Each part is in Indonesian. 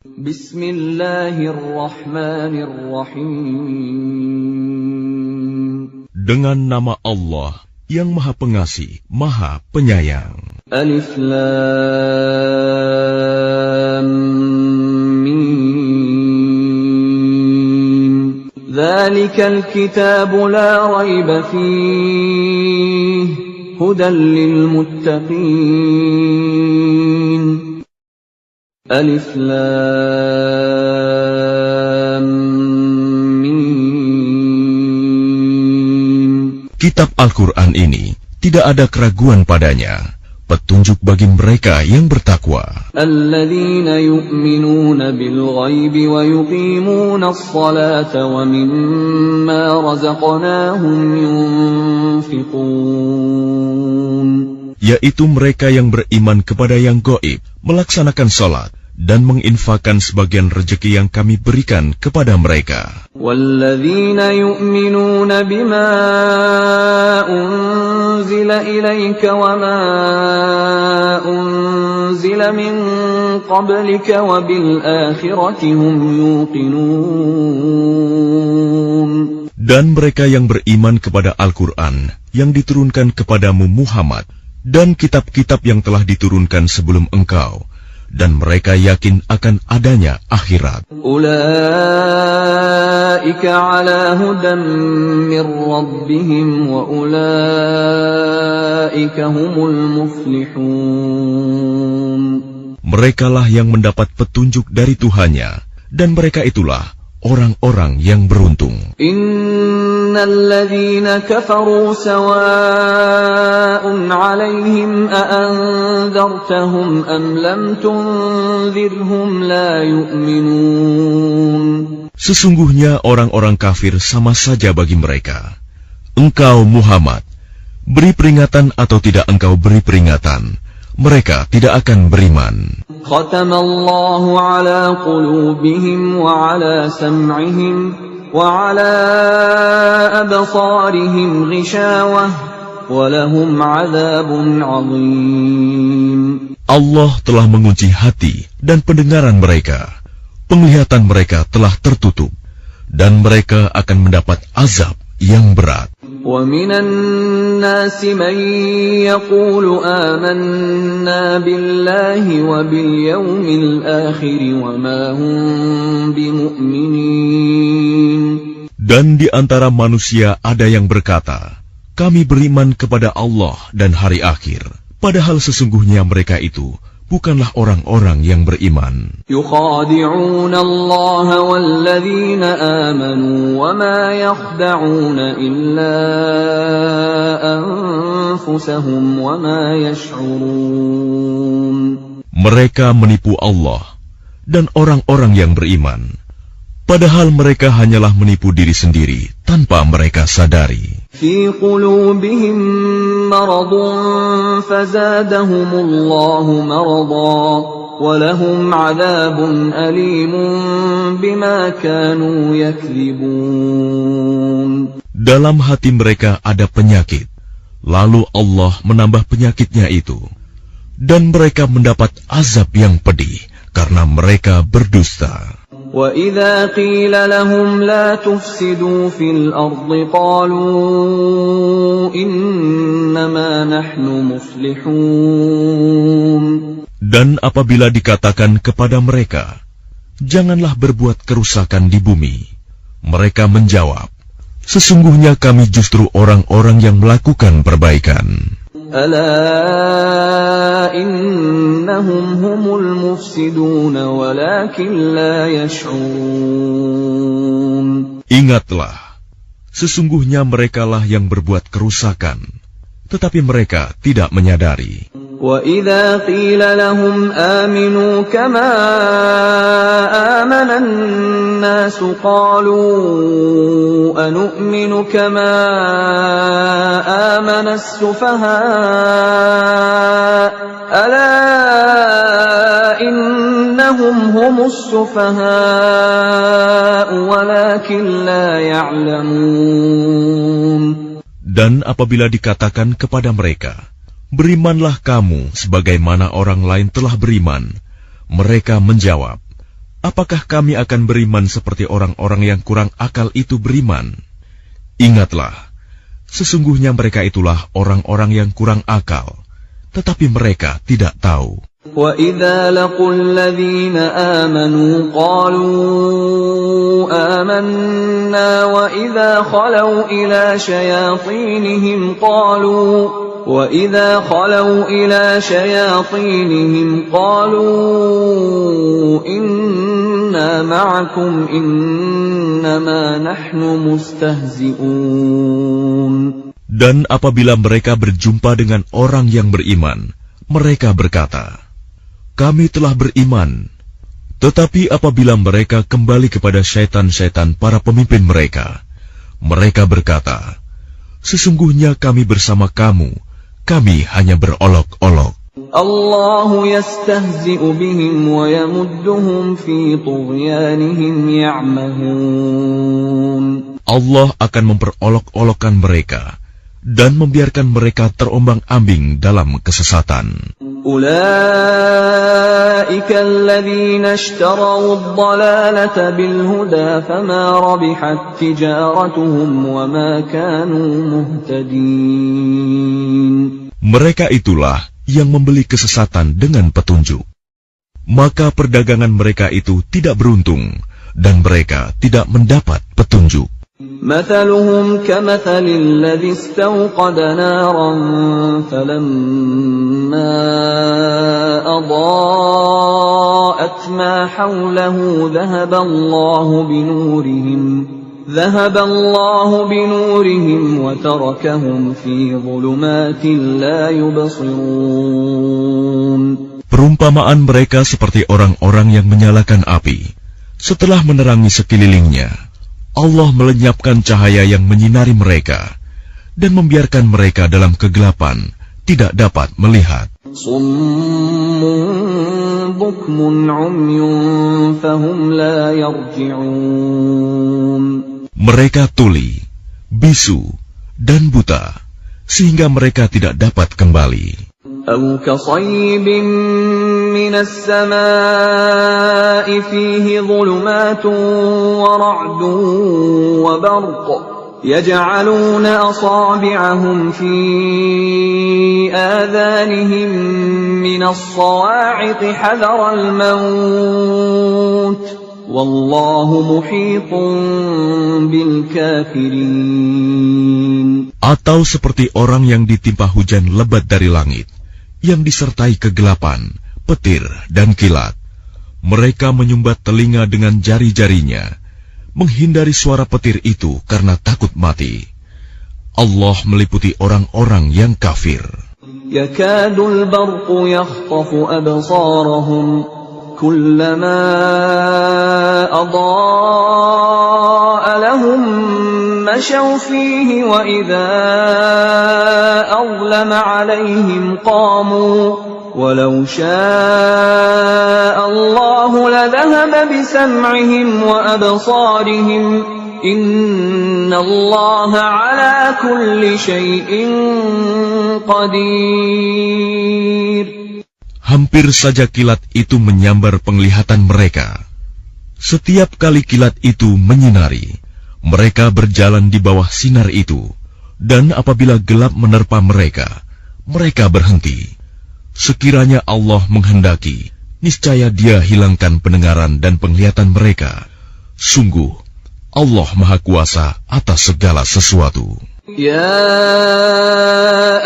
Bismillahirrahmanirrahim. Dengan nama Allah yang Maha Pengasih, Maha Penyayang. Alif Lam Mim. Dzalikal kitabu la raiba fihi hudan lil muttaqin. Alif Lam Mim. Kitab Al-Quran ini tidak ada keraguan padanya, petunjuk bagi mereka yang bertakwa. Alladzina yu'minuna bil ghaibi wa yuqimuna as-salata wa mimma razaqnahum yunfiqun. Yaitu mereka yang beriman kepada yang gaib, melaksanakan salat dan menginfakkan sebagian rezeki yang kami berikan kepada mereka. Walladzina yu'minuna bima unzila ilaika wa ma unzila min qablika wa bil akhirati hum yuqinun. Dan mereka yang beriman kepada Al-Quran yang diturunkan kepadamu Muhammad dan kitab-kitab yang telah diturunkan sebelum engkau, dan mereka yakin akan adanya akhirat. Ulaika ala hudan min rabbihim wa ulaika humul muflihun. Merekalah yang mendapat petunjuk dari Tuhannya, dan mereka itulah orang-orang yang beruntung. Innal ladzina kafaru sawa'un 'alaihim a anzartahum am lam tunzirhum la yu'minun. Sesungguhnya orang-orang kafir sama saja bagi mereka. Engkau Muhammad, beri peringatan atau tidak engkau beri peringatan, mereka tidak akan beriman. Khatamallahu ala qulubihim wa ala sam'ihim wa ala absarihim ghishawah wa lahum 'adzabun 'adzim. Allah telah mengunci hati dan pendengaran mereka. Penglihatan mereka telah tertutup dan mereka akan mendapat azab yang berat. وَمِنَ النَّاسِ مَن يَقُولُ آمَنَّا بِاللَّهِ وَبِالْيَوْمِ الْآخِرِ وَمَا هُمْ بِمُؤْمِنِينَ. Dan di antara manusia ada yang berkata, kami beriman kepada Allah dan hari akhir, padahal sesungguhnya mereka itu bukanlah orang-orang yang beriman. Yukhadi'una Allah walladzina amanu wa ma yakhda'una illa anfusahum wa ma yash'urun. Mereka menipu Allah dan orang-orang yang beriman, padahal mereka hanyalah menipu diri sendiri tanpa mereka sadari. Fi qulubihim maradun fazadahumullahu marada wa lahum 'adzabun alimun bima kanu yakdzibun. Dalam hati mereka ada penyakit, lalu Allah menambah penyakitnya itu, dan mereka mendapat azab yang pedih karena mereka berdusta. وَإِذَا قِيلَ لَهُمْ لَا تُفْسِدُوا فِي الْأَرْضِ قَالُوا إِنَّمَا نَحْنُ مُصْلِحُونَ. Dan apabila dikatakan kepada mereka, janganlah berbuat kerusakan di bumi, mereka menjawab, sesungguhnya kami justru orang-orang yang melakukan perbaikan. Ala innahum humul mufsiduna walakin la yash'urun. Ingatlah, sesungguhnya merekalah yang berbuat kerusakan, tetapi mereka tidak menyadari. وَإِذَا قِيلَ لَهُمْ آمِنُوا كَمَا آمَنَ النَّاسُ قَالُوا أَنُؤْمِنُ كَمَا آمَنَ السُّفَهَاءُ أَلَا إِنَّهُمْ هُمُ السُّفَهَاءُ وَلَكِنْ لَا يَعْلَمُونَ. Dan apabila dikatakan kepada mereka, berimanlah kamu sebagaimana orang lain telah beriman, mereka menjawab, apakah kami akan beriman seperti orang-orang yang kurang akal itu beriman? Ingatlah, sesungguhnya mereka itulah orang-orang yang kurang akal, tetapi mereka tidak tahu. وَإِذَا لَقُوا الَّذِينَ آمَنُوا قَالُوا آمَنَّا وَإِذَا خَلَوْا إِلَى شَيَاطِينِهِمْ قَالُوا إِنَّا مَعَكُمْ إِنَّمَا نَحْنُ مُسْتَهْزِئُونَ. Dan apabila mereka berjumpa dengan orang yang beriman, mereka berkata, kami telah beriman. Tetapi apabila mereka kembali kepada syaitan-syaitan para pemimpin mereka, mereka berkata, sesungguhnya kami bersama kamu, kami hanya berolok-olok. Allahu yastahzi'u bihim wa yamudduhum fi tughyanihim ya'mahun. Allah akan memperolok-olokkan mereka dan membiarkan mereka terombang-ambing dalam kesesatan. Ulaika alladhina ishtaraw ad-dalalata bil huda fama rabihat tijaratuhum wa ma kanu muhtadin. Mereka itulah yang membeli kesesatan dengan petunjuk. Maka perdagangan mereka itu tidak beruntung dan mereka tidak mendapat petunjuk. مثلهم كمثل الذي استوقد نارا فلما أضاءت ما حوله ذهب الله بنورهم وتركهم في ظلمات لا يبصرون. Perumpamaan mereka seperti orang-orang yang menyalakan api. Setelah menerangi sekelilingnya, Allah melenyapkan cahaya yang menyinari mereka dan membiarkan mereka dalam kegelapan, tidak dapat melihat. Summun bukmun umyun fahum la yarji'un. Mereka tuli, bisu, dan buta, sehingga mereka tidak dapat kembali. أو كصيب من السماء فيه ظلمات ورعد وبرق يجعلون أصابعهم في آذانهم من الصواعق حذر الموت والله محيط بالكافرين. Atau seperti orang yang ditimpa hujan lebat dari langit, yang disertai kegelapan, petir, dan kilat. Mereka menyumbat telinga dengan jari-jarinya, menghindari suara petir itu karena takut mati. Allah meliputi orang-orang yang kafir. Yakadul barqu yakhtafu absarahum kullama adaa lahum mashaw fihi wa idza azlama alaihim qamu walau syaa Allah ladhahaba bisam'ihim wa absarihim inna Allah ala kulli shay'in qadir. Hampir saja kilat itu menyambar penglihatan mereka. Setiap kali kilat itu menyinari, mereka berjalan di bawah sinar itu, dan apabila gelap menerpa mereka, mereka berhenti. Sekiranya Allah menghendaki, niscaya Dia hilangkan pendengaran dan penglihatan mereka. Sungguh, Allah Maha Kuasa atas segala sesuatu. Ya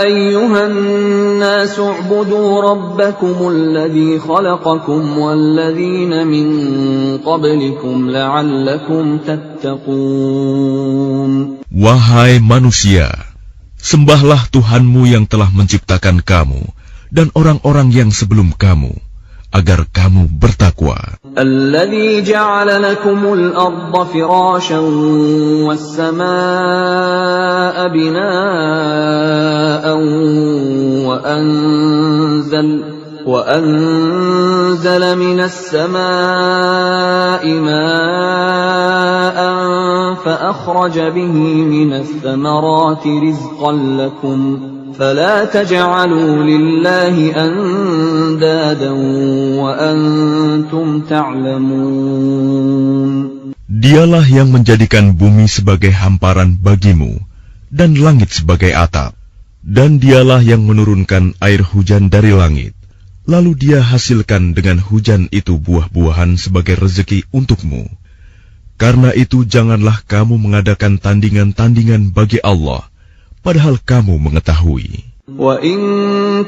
ayyuhan nasu u'budu rabbakumul ladzi khalaqakum walladzina min qablikum la'allakum tattaqun. Wahai manusia, sembahlah Tuhanmu yang telah menciptakan kamu dan orang-orang yang sebelum kamu, agar kamu bertakwa. Alladzi ja'ala lakumul arda firasyan was samaa'a binaa'an wa anzala minas samaa'i maa'an fa akhraja bihi minas thamarati rizqan lakum فلا تجعلوا لله أندادا أندادا وأنتم تعلمون. Dialah yang menjadikan bumi sebagai hamparan bagimu dan langit sebagai atap. Dan dialah yang menurunkan air hujan dari langit. Lalu dia hasilkan dengan hujan itu buah-buahan sebagai rezeki untukmu. Karena itu janganlah kamu mengadakan tandingan-tandingan bagi Allah, padahal kamu mengetahui. وَإِن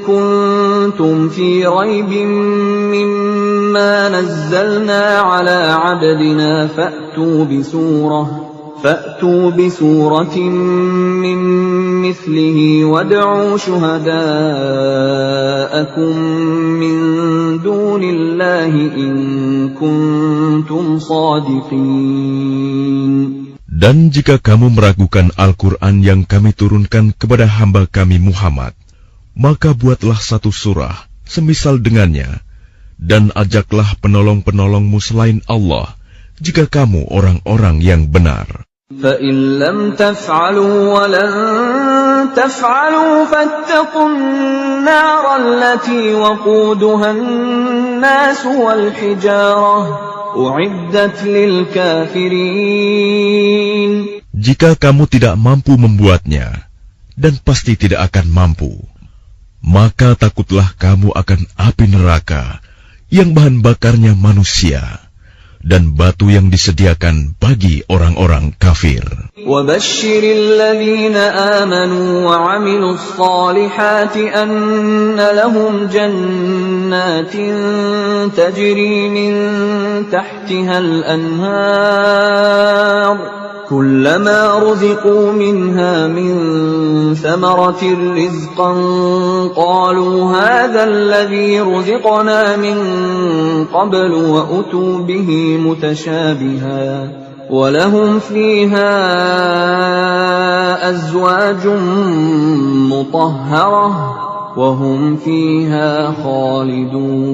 كُنتُمْ فِي رَيْبٍ مِّمَّا نَزَّلْنَا عَلَىٰ عَبْدِنَا فَأْتُوا بِسُورَةٍ مِّن مِّثْلِهِ وَادْعُوا شُهَدَاءَكُم مِّن دُونِ اللَّهِ إِن كُنتُمْ صَادِقِينَ. Dan jika kamu meragukan Al-Quran yang kami turunkan kepada hamba kami Muhammad, maka buatlah satu surah semisal dengannya, dan ajaklah penolong-penolongmu selain Allah, jika kamu orang-orang yang benar. فَإِن لَّمْ تَفْعَلُوا وَلَن تَفْعَلُوا فَاتَّقُوا النَّارَ الَّتِي وَقُودُهَا النَّاسُ وَالْحِجَارَةُ أُعِدَّتْ لِلْكَافِرِينَ. Jika kamu tidak mampu membuatnya, dan pasti tidak akan mampu, maka takutlah kamu akan api neraka yang bahan bakarnya manusia dan batu yang disediakan bagi orang-orang kafir. وَبَشِّرِ الَّذِينَ آمَنُوا وَعَمِلُوا الصَّالِحَاتِ أَنَّ لَهُمْ جَنَّاتٍ تَجْرِي مِن تَحْتِهَا الْأَنْهَارُ كُلَّمَا رُزِقُوا مِنْهَا مِن ثَمَرَةٍ رِّزْقًا قَالُوا هَٰذَا الَّذِي رُزِقْنَا مِن قَبْلُ وَأُتُوا بِهِ مُتَشَابِهًا وَلَهُمْ فِيهَا أَزْوَاجٌ مُّطَهَّرَةٌ وَهُمْ فِيهَا خَالِدُونَ.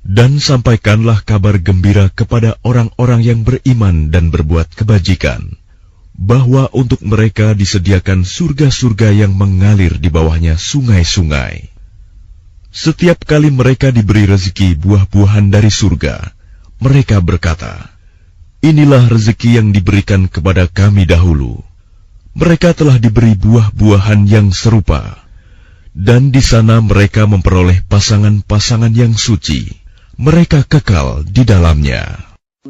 Dan sampaikanlah kabar gembira kepada orang-orang yang beriman dan berbuat kebajikan, bahwa untuk mereka disediakan surga-surga yang mengalir di bawahnya sungai-sungai. Setiap kali mereka diberi rezeki buah-buahan dari surga, mereka berkata, "Inilah rezeki yang diberikan kepada kami dahulu." Mereka telah diberi buah-buahan yang serupa, dan di sana mereka memperoleh pasangan-pasangan yang suci. Mereka kekal di dalamnya.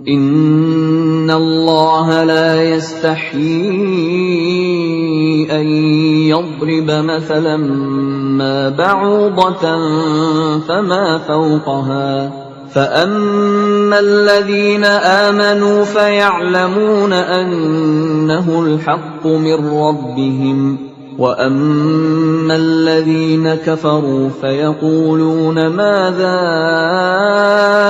Inna Allah la yastahi an yadriba mathalan ma ba'udatan fama fawqaha فأما الذين آمنوا فيعلمون أنه الحق من ربهم وأما الذين كفروا فيقولون ماذا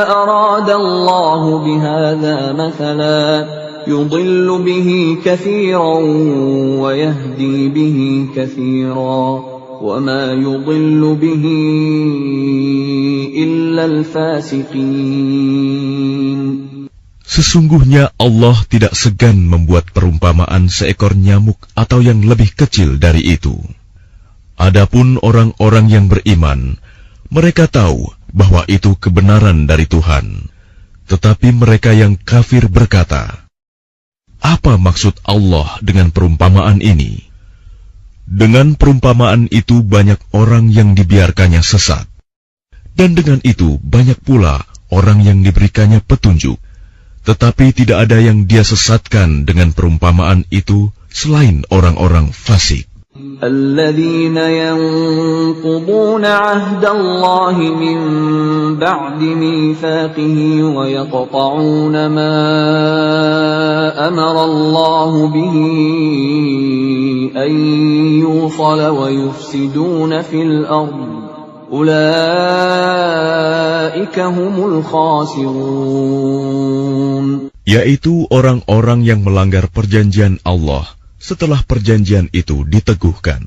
أراد الله بهذا مثلا يضل به كثيرا ويهدي به كثيرا وما يضل به إلا الفاسقين. Sesungguhnya Allah tidak segan membuat perumpamaan seekor nyamuk atau yang lebih kecil dari itu. Adapun orang-orang yang beriman, mereka tahu bahwa itu kebenaran dari Tuhan. Tetapi mereka yang kafir berkata, "Apa maksud Allah dengan perumpamaan ini?" Dengan perumpamaan itu banyak orang yang dibiarkannya sesat. Dan dengan itu banyak pula orang yang diberikannya petunjuk. Tetapi tidak ada yang dia sesatkan dengan perumpamaan itu selain orang-orang fasik. الذين ينقضون عهد الله من بعد ميثاقه ويقطعون ما أمر الله به أن يوصل ويفسدون في الأرض أولئك هم الخاسرون. Yaitu orang-orang yang melanggar perjanjian Allah setelah perjanjian itu diteguhkan,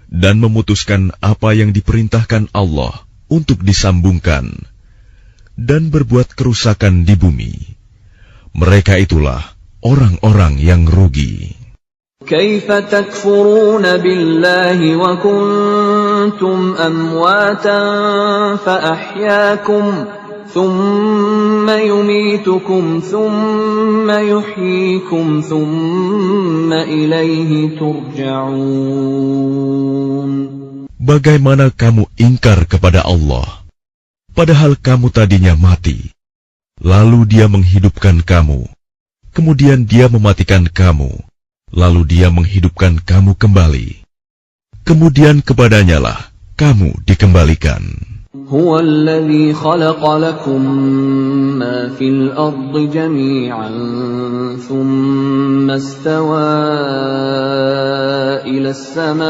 dan memutuskan apa yang diperintahkan Allah untuk disambungkan, dan berbuat kerusakan di bumi. Mereka itulah orang-orang yang rugi. كيف تكفرون بالله وكنتم كنتم أمواتا فأحياكم ثم يميتكم ثم يحييكم ثم إليه ترجعون. Bagaimana kamu ingkar kepada Allah, padahal kamu tadinya mati, lalu Dia menghidupkan kamu, kemudian Dia mematikan kamu, lalu Dia menghidupkan kamu kembali, kemudian kepadanya-lah kamu dikembalikan. هو الذي خلق لكم ما في الأرض جميعا ثم استوى إلى السماء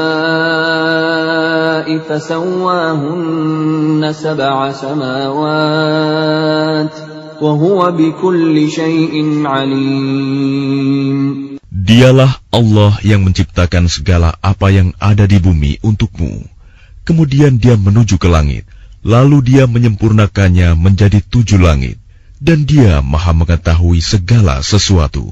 فسواهن 7 سماوات وهو بكل شيء عليم. Dialah Allah yang menciptakan segala apa yang ada di bumi untukmu. Kemudian Dia menuju ke langit. Lalu Dia menyempurnakannya menjadi 7 langit, dan Dia Maha mengetahui segala sesuatu.